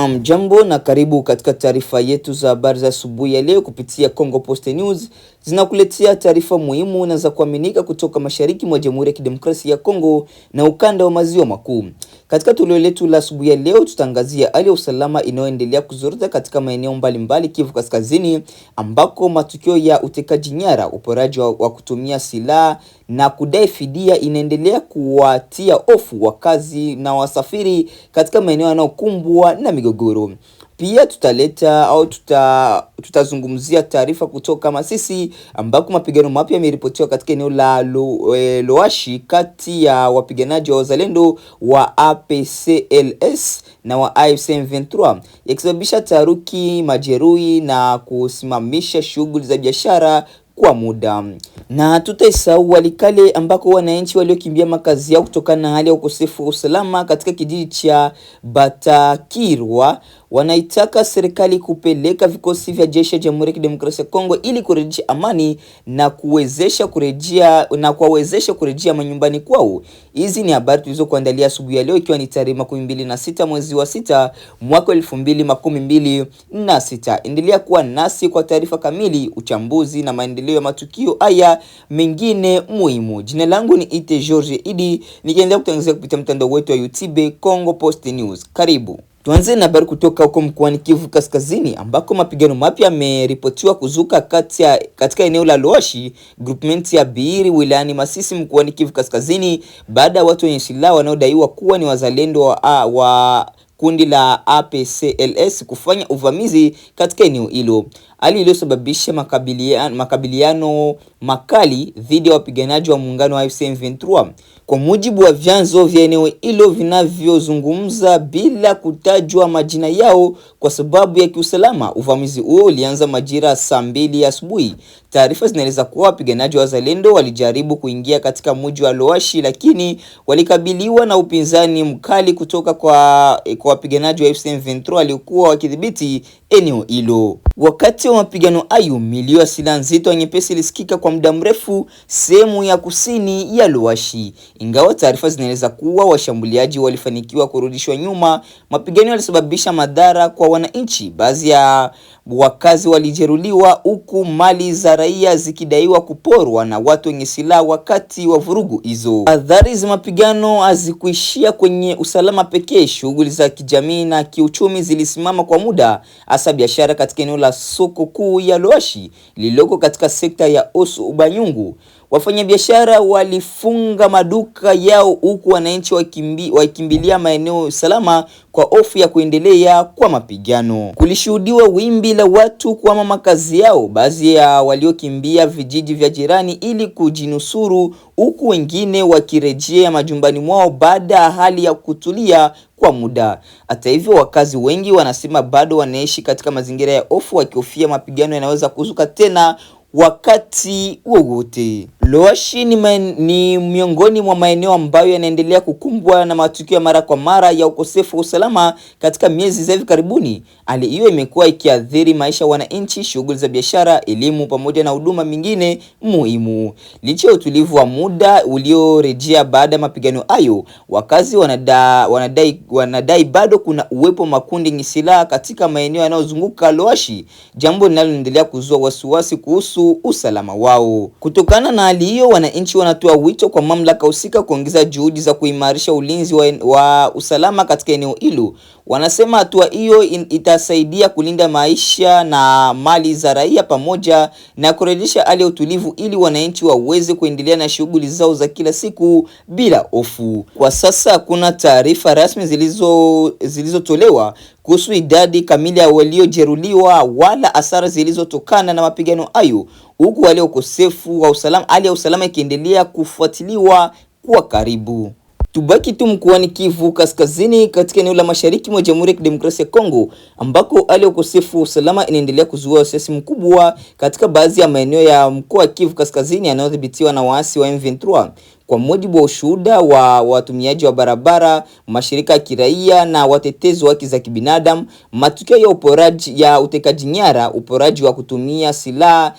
Jambo na karibu katika taarifa yetu za habari za asubuhi ya leo kupitia Congo Post News. Zinakuletea taarifa muhimu na za kuaminika kutoka mashariki mwa Jamhuri ya Kidemokrasia ya Kongo na ukanda wa maziwa makuu. Katika toleo letu la asubuhi ya leo tutangazia hali ya usalama inayoendelea kuzorota katika maeneo mbalimbali Kivu Kaskazini, ambako matukio ya utekaji nyara, uporaji wa kutumia silaha na kudai fidia inaendelea kuwatia hofu wakazi na wasafiri katika maeneo yanayokumbwa na migogoro. Pia tutazungumzia taarifa kutoka Masisi, ambako mapigano mapya yameripotiwa katika eneo la Loashi kati ya wapiganaji wa wazalendo wa APCLS na wa AFC M23, yakisababisha taharuki, majeruhi na kusimamisha shughuli za biashara kwa muda. Na tutaisahau Walikale, ambako wananchi waliokimbia makazi yao kutokana na hali ya ukosefu wa usalama katika kijiji cha Batakirwa wanaitaka serikali kupeleka vikosi vya jeshi ya Jamhuri ya Kidemokrasia ya Kongo ili kurejesha amani na kuwawezesha kurejea manyumbani kwao. Hizi ni habari tulizokuandalia asubuhi ya leo, ikiwa ni tarehe 26 mwezi wa 6 mwaka 2026. Endelea kuwa nasi kwa taarifa kamili, uchambuzi na maendeleo ya matukio haya mengine muhimu. Jina langu ni Ite George Idi, nikiendelea kutangazia kupitia mtandao wetu wa YouTube Congo Post News. Karibu. Tuanze na habari kutoka huko mkoani Kivu Kaskazini, ambako mapigano mapya yameripotiwa kuzuka katika eneo la Loashi, groupment ya Biiri, wilayani Masisi, mkoani Kivu Kaskazini, baada ya watu wenye silaha wanaodaiwa kuwa ni wazalendo wa kundi la APCLS kufanya uvamizi katika eneo hilo, hali iliyosababisha makabiliano makali dhidi ya wapiganaji wa muungano wa AFC M23. Kwa mujibu wa vyanzo vya eneo hilo vinavyozungumza bila kutajwa majina yao kwa sababu ya kiusalama, uvamizi huo ulianza majira saa 2 asubuhi. Taarifa zinaeleza kuwa wapiganaji wa wazalendo walijaribu kuingia katika mji wa Loashi, lakini walikabiliwa na upinzani mkali kutoka kwa wapiganaji wa AFC M23 waliokuwa wakidhibiti eneo hilo. Wakati wa mapigano hayo, milio ya silaha nzito nyepesi ilisikika kwa muda mrefu sehemu ya kusini ya Loashi. Ingawa taarifa zinaeleza kuwa washambuliaji walifanikiwa kurudishwa nyuma, mapigano yalisababisha madhara kwa wananchi. Baadhi ya wakazi walijeruhiwa, huku mali za raia zikidaiwa kuporwa na watu wenye silaha wakati wa vurugu hizo. Athari za mapigano hazikuishia kwenye usalama pekee. Shughuli za kijamii na kiuchumi zilisimama kwa muda, hasa biashara katika eneo la soko kuu ya Loashi lililoko katika sekta ya Osu Ubanyungu. Wafanyabiashara walifunga maduka yao, huku wananchi wakimbilia maeneo salama kwa hofu ya kuendelea kwa mapigano. Kulishuhudiwa wimbi la watu kuhama makazi yao, baadhi ya waliokimbia vijiji vya jirani ili kujinusuru, huku wengine wakirejea majumbani mwao baada ya hali ya kutulia kwa muda. Hata hivyo, wakazi wengi wanasema bado wanaishi katika mazingira ya hofu, wakihofia mapigano yanaweza kuzuka tena wakati wowote. Loashi ni miongoni mwa maeneo ambayo yanaendelea kukumbwa na matukio ya mara kwa mara ya ukosefu wa usalama katika miezi za hivi karibuni. Hali hiyo imekuwa ikiathiri maisha ya wananchi, shughuli za biashara, elimu pamoja na huduma mingine muhimu. Licha ya utulivu wa muda uliorejea baada ya mapigano hayo, wakazi wanadai bado kuna uwepo makundi yenye silaha katika maeneo yanayozunguka Loashi, jambo linaloendelea kuzua wasiwasi kuhusu usalama wao. Kutokana na hali hiyo, wananchi wanatoa wito kwa mamlaka husika kuongeza juhudi za kuimarisha ulinzi wa usalama katika eneo hilo. Wanasema hatua hiyo itasaidia kulinda maisha na mali za raia pamoja na kurejesha hali ya utulivu ili wananchi waweze kuendelea na shughuli zao za kila siku bila hofu. Kwa sasa hakuna taarifa rasmi zilizotolewa kuhusu idadi kamili ya waliojeruhiwa wala hasara zilizotokana na mapigano hayo, huku hali ya ukosefu wa usalama, hali ya usalama ikiendelea kufuatiliwa kwa karibu. Tubaki tu mkoani Kivu Kaskazini, katika eneo la mashariki mwa Jamhuri ya Kidemokrasia ya Kongo, ambako hali ya ukosefu wa usalama inaendelea kuzua wasiwasi mkubwa katika baadhi ya maeneo ya mkoa wa Kivu Kaskazini yanayodhibitiwa na waasi wa M23. Kwa mujibu wa ushuhuda wa watumiaji wa barabara, mashirika ya kiraia na watetezi wa haki za kibinadamu, matukio ya uporaji, ya utekaji nyara, uporaji wa kutumia silaha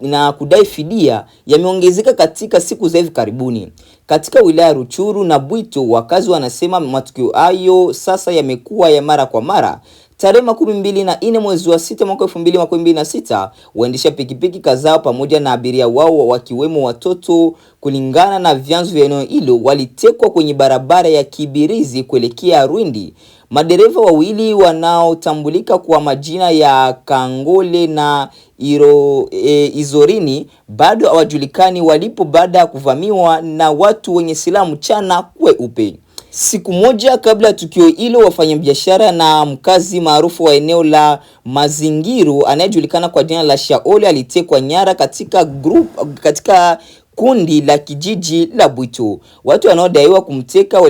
na kudai fidia yameongezeka katika siku za hivi karibuni. Katika wilaya Ruchuru na Bwito, wakazi wanasema matukio hayo sasa yamekuwa ya mara kwa mara. Tarehe 24 mwezi wa 6 mwaka 2026, waendesha pikipiki kadhaa pamoja na abiria wao wakiwemo watoto, kulingana na vyanzo vya eneo hilo, walitekwa kwenye barabara ya Kibirizi kuelekea Rwindi. Madereva wawili wanaotambulika kwa majina ya Kangole na Izorini bado hawajulikani walipo baada ya kuvamiwa na watu wenye silaha mchana kweupe. Siku moja kabla ya tukio hilo, wafanyabiashara na mkazi maarufu wa eneo la Mazingiru anayejulikana kwa jina la Shaole alitekwa nyara katika kundi la kijiji la Bwito. Watu wanaodaiwa kumteka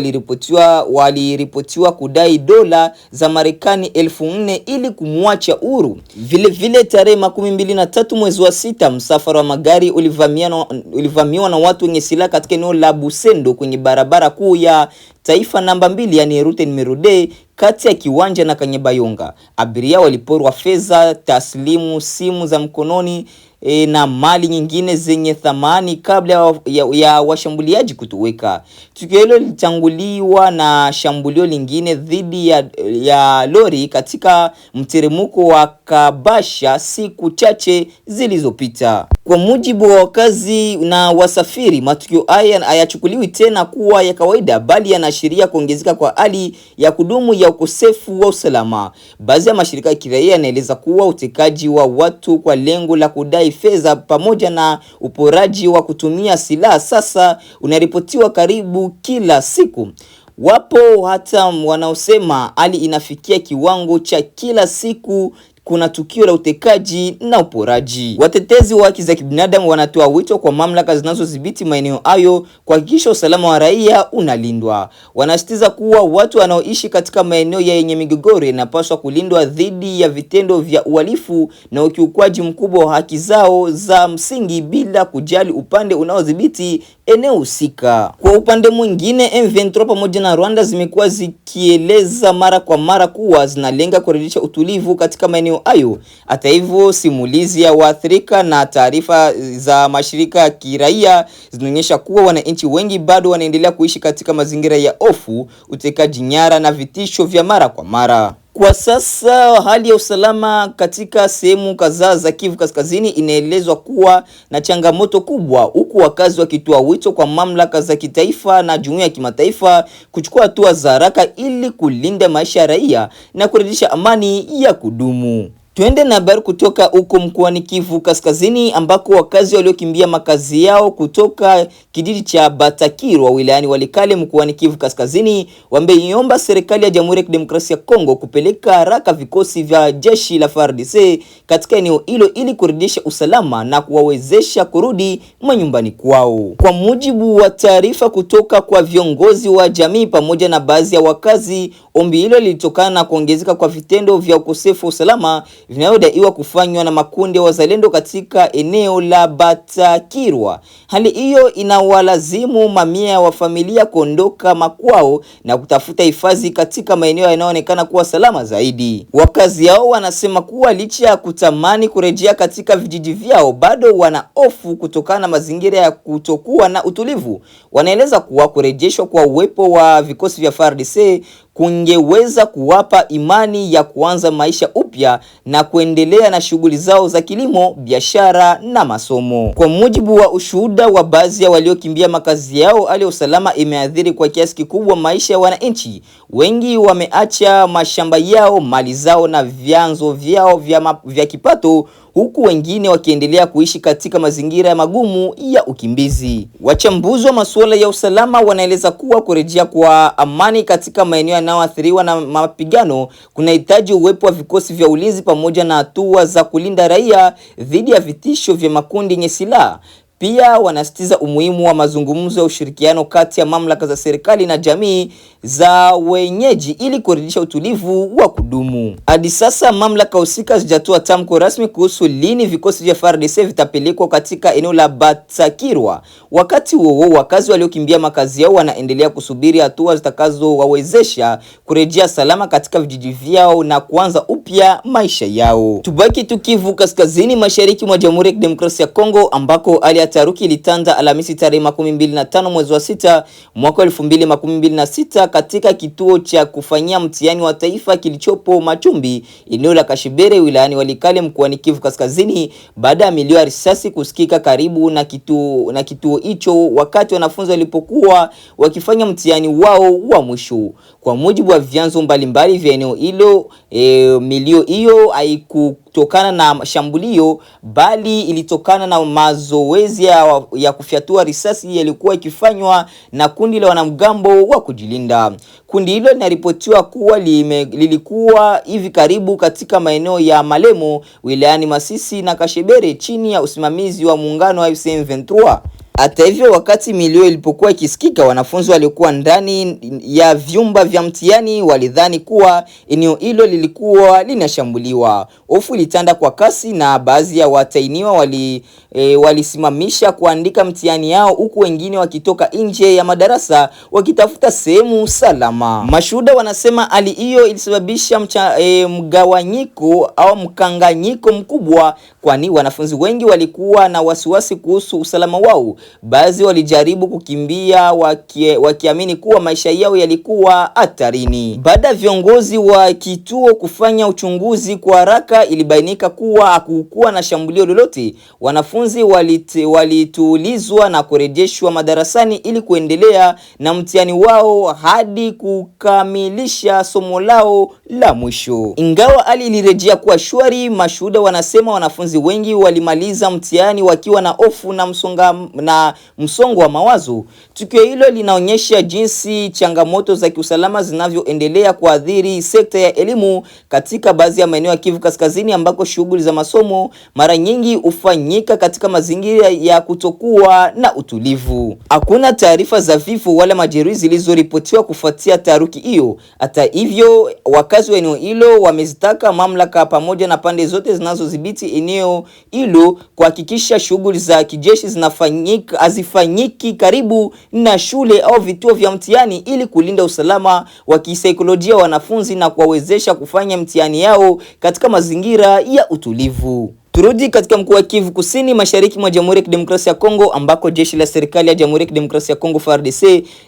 waliripotiwa kudai dola za Marekani 4,000 ili kumwacha huru. Vile tarehe 23 mwezi wa 6, msafara wa magari ulivamiwa na watu wenye silaha katika eneo la Busendo kwenye barabara kuu ya taifa namba 2, yani route numero 2, kati ya Kiwanja na Kanyabayonga. Abiria waliporwa fedha taslimu, simu za mkononi na mali nyingine zenye thamani kabla ya washambuliaji kutoweka. Tukio hilo lilitanguliwa na shambulio lingine dhidi ya lori katika mteremko wa Kabasha siku chache zilizopita. Kwa mujibu wa wakazi na wasafiri, matukio haya hayachukuliwi tena kuwa ya kawaida, bali yanaashiria kuongezeka kwa hali ya kudumu ya ukosefu wa usalama. Baadhi ya mashirika ya kiraia yanaeleza kuwa utekaji wa watu kwa lengo la kudai fedha pamoja na uporaji wa kutumia silaha sasa unaripotiwa karibu kila siku. Wapo hata wanaosema hali inafikia kiwango cha kila siku kuna tukio la utekaji na uporaji. Watetezi wa haki za kibinadamu wanatoa wito kwa mamlaka zinazodhibiti maeneo hayo kuhakikisha usalama wa raia unalindwa. Wanasisitiza kuwa watu wanaoishi katika maeneo yenye migogoro yanapaswa kulindwa dhidi ya vitendo vya uhalifu na ukiukwaji mkubwa wa haki zao za msingi bila kujali upande unaodhibiti eneo husika. Kwa upande mwingine, M23 pamoja na Rwanda zimekuwa zikieleza mara kwa mara kuwa zinalenga kurejesha utulivu katika maeneo hayo. Hata hivyo, simulizi ya waathirika na taarifa za mashirika ya kiraia zinaonyesha kuwa wananchi wengi bado wanaendelea kuishi katika mazingira ya hofu, utekaji nyara na vitisho vya mara kwa mara. Kwa sasa hali ya usalama katika sehemu kadhaa za Kivu Kaskazini inaelezwa kuwa na changamoto kubwa, huku wakazi wakitoa wito kwa mamlaka za kitaifa na jumuiya ya kimataifa kuchukua hatua za haraka ili kulinda maisha ya raia na kurejesha amani ya kudumu. Tuende na habari kutoka huko mkoani Kivu Kaskazini, ambako wakazi waliokimbia makazi yao kutoka kijiji cha Batakirwa wilayani Walikale mkoani Kivu Kaskazini wameiomba serikali ya Jamhuri ya Kidemokrasia ya Kongo kupeleka haraka vikosi vya jeshi la FARDC katika eneo hilo ili kurejesha usalama na kuwawezesha kurudi manyumbani kwao. Kwa mujibu wa taarifa kutoka kwa viongozi wa jamii pamoja na baadhi ya wakazi, ombi hilo lilitokana na kuongezeka kwa vitendo vya ukosefu wa usalama vinayodaiwa kufanywa na makundi ya wazalendo katika eneo la Batakirwa. Hali hiyo inawalazimu mamia wa familia kuondoka makwao na kutafuta hifadhi katika maeneo yanayoonekana kuwa salama zaidi. Wakazi hao wanasema kuwa licha ya kutamani kurejea katika vijiji vyao, bado wana hofu kutokana na mazingira ya kutokuwa na utulivu. Wanaeleza kuwa kurejeshwa kwa uwepo wa vikosi vya FARDC kungeweza kuwapa imani ya kuanza maisha upya na kuendelea na shughuli zao za kilimo, biashara na masomo. Kwa mujibu wa ushuhuda wa baadhi ya waliokimbia makazi yao, hali ya usalama imeathiri kwa kiasi kikubwa maisha ya wananchi. Wengi wameacha mashamba yao, mali zao na vyanzo vyao vya kipato, huku wengine wakiendelea kuishi katika mazingira ya magumu ya ukimbizi. Wachambuzi wa masuala ya usalama wanaeleza kuwa kurejea kwa amani katika maeneo yanayoathiriwa na mapigano kunahitaji uwepo wa vikosi vya ulinzi pamoja na hatua za kulinda raia dhidi ya vitisho vya makundi yenye silaha. Pia wanasitiza umuhimu wa mazungumzo ya ushirikiano kati ya mamlaka za serikali na jamii za wenyeji ili kurejesha utulivu wa kudumu. Hadi sasa mamlaka husika zijatoa tamko rasmi kuhusu lini vikosi vya FARDC vitapelekwa katika eneo la Batsakirwa. Wakati huo wakazi waliokimbia makazi yao wanaendelea kusubiri hatua zitakazowawezesha kurejea salama katika vijiji vyao na kuanza upya maisha yao. Tubaki Kivu Kaskazini, mashariki mwa Jamhuri ya Kidemokrasia ya Kongo, ambako hali ya taharuki ilitanda Alhamisi tarehe 25 mwezi wa 6 mwaka 2026 katika kituo cha kufanyia mtihani wa taifa kilichopo Machumbi, eneo la Kashebere, wilayani Walikale, mkoani Kivu Kaskazini, baada ya milio ya risasi kusikika karibu na kituo hicho wakati wanafunzi walipokuwa wakifanya mtihani wao wa mwisho. Kwa mujibu wa vyanzo mbalimbali vya eneo hilo, milio hiyo haikutokana na shambulio bali ilitokana na mazoezi ya kufyatua risasi yalikuwa ikifanywa na kundi la wanamgambo wa kujilinda. Kundi hilo linaripotiwa kuwa lilikuwa hivi karibu katika maeneo ya Malemo, wilayani Masisi na Kashebere, chini ya usimamizi wa muungano wa M23. Hata hivyo, wakati milio ilipokuwa ikisikika, wanafunzi waliokuwa ndani ya vyumba vya mtihani walidhani kuwa eneo hilo lilikuwa linashambuliwa. Hofu ilitanda kwa kasi na baadhi ya watahiniwa walisimamisha kuandika mtihani yao, huku wengine wakitoka nje ya madarasa wakitafuta sehemu salama. Mashuhuda wanasema hali hiyo ilisababisha mgawanyiko au mkanganyiko mkubwa, kwani wanafunzi wengi walikuwa na wasiwasi kuhusu usalama wao. Baadhi walijaribu kukimbia wakiamini kuwa maisha yao yalikuwa hatarini. Baada ya viongozi wa kituo kufanya uchunguzi kwa haraka, ilibainika kuwa hakukuwa na shambulio lolote. Wanafunzi walitulizwa na kurejeshwa madarasani ili kuendelea na mtihani wao hadi kukamilisha somo lao la mwisho. Ingawa hali ilirejea kuwa shwari, mashuhuda wanasema wanafunzi wengi walimaliza mtihani wakiwa na hofu na msongo wa mawazo. Tukio hilo linaonyesha jinsi changamoto za kiusalama zinavyoendelea kuathiri sekta ya elimu katika baadhi ya maeneo ya Kivu Kaskazini, ambako shughuli za masomo mara nyingi hufanyika katika mazingira ya kutokuwa na utulivu. Hakuna taarifa za vifo wala majeruhi zilizoripotiwa kufuatia taharuki hiyo. Hata hivyo, wakazi wa eneo hilo wamezitaka mamlaka pamoja na pande zote zinazodhibiti eneo hilo kuhakikisha shughuli za kijeshi hazifanyiki karibu na shule au vituo vya mtihani ili kulinda usalama wa kisaikolojia wa wanafunzi na kuwawezesha kufanya mtihani yao katika mazingira ya utulivu. Turudi katika mkoa wa Kivu Kusini, mashariki mwa Jamhuri ya Kidemokrasia ya Kongo, ambako jeshi la serikali ya Jamhuri ya Kidemokrasia ya Kongo FARDC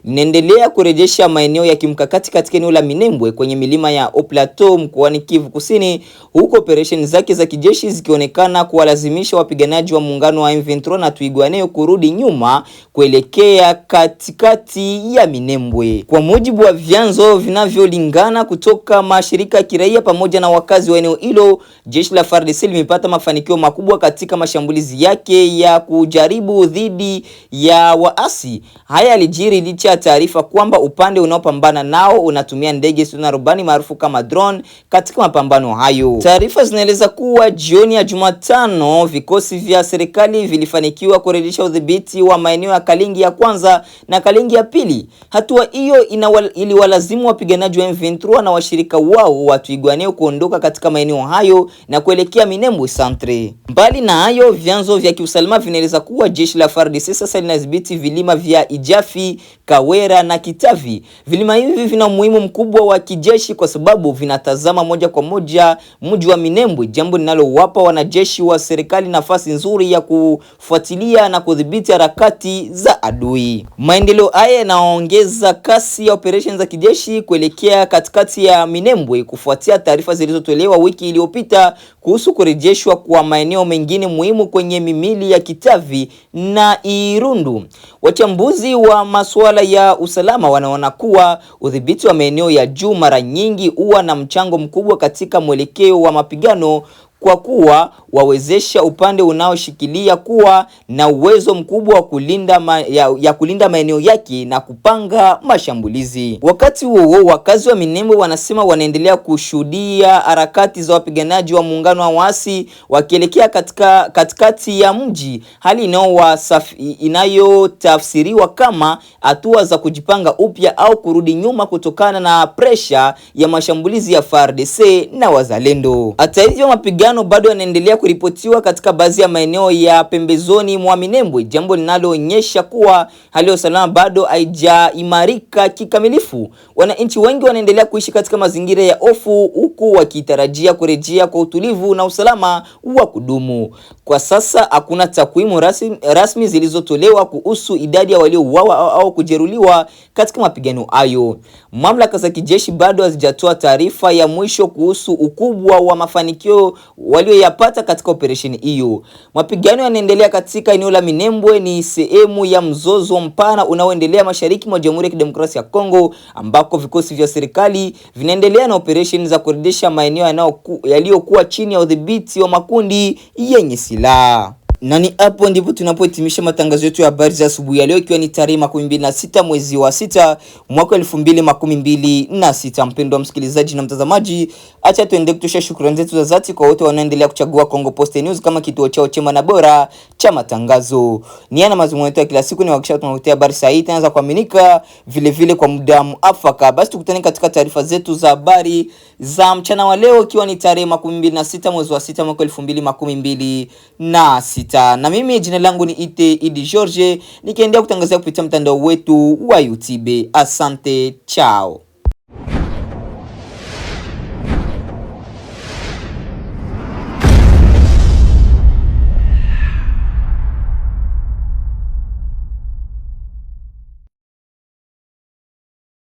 linaendelea kurejesha maeneo ya kimkakati katika eneo la Minembwe kwenye milima ya Haut-Plateau mkoani Kivu Kusini, huko operesheni zake za kijeshi zikionekana kuwalazimisha wapiganaji wa muungano wa M23 na Twirwaneho kurudi nyuma kuelekea katikati ya Minembwe. Kwa mujibu wa vyanzo vinavyolingana kutoka mashirika ya kiraia pamoja na wakazi wa eneo hilo, jeshi la FARDC limepata mafanikio makubwa katika mashambulizi yake ya kujaribu dhidi ya waasi. Haya yalijiri licha ya taarifa kwamba upande unaopambana nao unatumia ndege zisizo na rubani maarufu kama drone katika mapambano hayo. Taarifa zinaeleza kuwa jioni ya Jumatano vikosi vya serikali vilifanikiwa kurejesha udhibiti wa maeneo ya Kalingi ya kwanza na Kalingi ya pili. Hatua hiyo iliwalazimu wapiganaji wa M23 na washirika wao wa Twirwaneho kuondoka katika maeneo hayo na kuelekea Minembwe Centre. Mbali na hayo, vyanzo vya kiusalama vinaeleza kuwa jeshi la FARDC sasa linadhibiti vilima vya Ijafi, Kawera na Kitavi. Vilima hivi vina umuhimu mkubwa wa kijeshi kwa sababu vinatazama moja kwa moja mji wa Minembwe, jambo linalowapa wanajeshi wa serikali nafasi nzuri ya kufuatilia na kudhibiti harakati za adui. Maendeleo haya yanaongeza kasi ya operesheni za kijeshi kuelekea katikati ya Minembwe kufuatia taarifa zilizotolewa wiki iliyopita kuhusu kurejeshwa kwa maeneo mengine muhimu kwenye mimili ya Kitavi na Irundu. Wachambuzi wa masuala ya usalama wanaona kuwa udhibiti wa maeneo ya juu mara nyingi huwa na mchango mkubwa katika mwelekeo wa mapigano, kwa kuwa wawezesha upande unaoshikilia kuwa na uwezo mkubwa wa kulinda maeneo yake na kupanga mashambulizi. Wakati huo wakazi wa Minembwe wanasema wanaendelea kushuhudia harakati za wapiganaji wa muungano wa waasi wakielekea katikati ya mji, hali inayotafsiriwa kama hatua za kujipanga upya au kurudi nyuma kutokana na presha ya mashambulizi ya FARDC na wazalendo. Hata hivyo, mapigano bado yanaendelea kuripotiwa katika baadhi ya maeneo ya pembezoni mwa Minembwe, jambo linaloonyesha kuwa hali ya usalama bado haijaimarika kikamilifu. Wananchi wengi wanaendelea kuishi katika mazingira ya hofu, huku wakitarajia kurejea kwa utulivu na usalama wa kudumu. Kwa sasa hakuna takwimu rasmi zilizotolewa kuhusu idadi ya waliouawa au kujeruhiwa katika mapigano hayo. Mamlaka za kijeshi bado hazijatoa taarifa ya mwisho kuhusu ukubwa wa mafanikio walioyapata katika operesheni hiyo. Mapigano yanaendelea katika eneo la Minembwe, ni sehemu ya mzozo mpana unaoendelea mashariki mwa Jamhuri ya Kidemokrasia ya Kongo, ambako vikosi vya serikali vinaendelea na operesheni za kurejesha maeneo yaliyokuwa chini ya udhibiti wa makundi yenye silaha. Na ni hapo ndipo tunapohitimisha matangazo yetu ya habari za asubuhi ya leo, ikiwa ni tarehe 26 mwezi wa 6 mwaka 2026. Mpendwa msikilizaji na mtazamaji, acha tuende kutosha shukrani zetu za dhati kwa wote wanaoendelea kuchagua Kongo Post News kama kituo chao chema na bora cha matangazo. Niana mazungumzo yetu ya kila siku ni hakikisha tunakuletea habari sahihi tena kuaminika, vile kwa muda muafaka. Basi tukutane katika taarifa zetu za habari za mchana wa leo, ikiwa ni tarehe 26 mwezi wa 6 mwaka 2026. Na mimi jina langu ni Idi George, nikiendelea kutangazia kupitia mtandao wetu wa YouTube. Asante, chao.